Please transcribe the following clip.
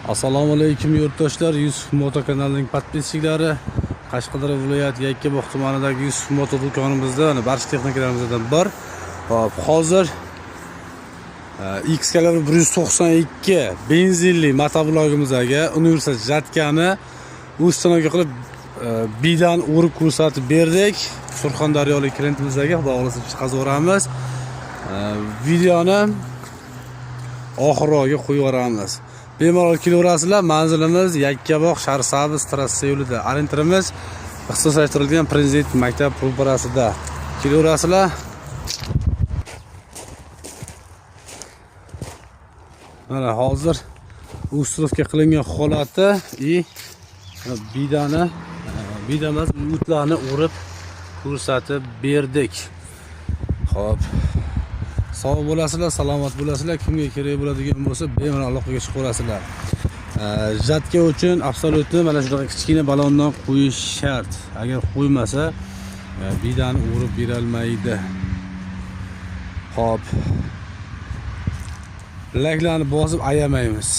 Assalomu alaykum yurtdoshlar. Yusuf Moto kanalining podpischiklari. Qashqadaryo viloyati Yakkabog' tumanidagi Yusuf Moto do'konimizda barcha texnikalarimizdan bor. Hop, hozir Excalibur 192 benzinli motoblogimizga universal jatkani ustanoga qilib bidan urib ko'rsatib berdik. Surxondaryolik klientimizga xudo xolasa chiqazaveramiz. Videoni oxiriga qo'yib yuboramiz. Bemalol kelaverasizlar. Manzilimiz Yakkabog' Shahrisabz trassa yo'lida. Arentirimiz ixtisoslashtirilgan Prezident maktab ro'parasida. Kelaverasizlar. Mana hozir usturovka qilingan holati bidamas o'tlarni urib ko'rsatib berdik. Xo'p. Sog' bo'lasizlar, salomat bo'lasizlar. Kimga kerak bo'ladigan bo'lsa, bemalol aloqaga chiqaverasizlar. Jatka uchun absolyutni mana shunaqa kichkina balondan qo'yish shart. Agar qo'ymasa, bidani urib berolmaydi. Xo'p. Laklarni bosib ayamaymiz.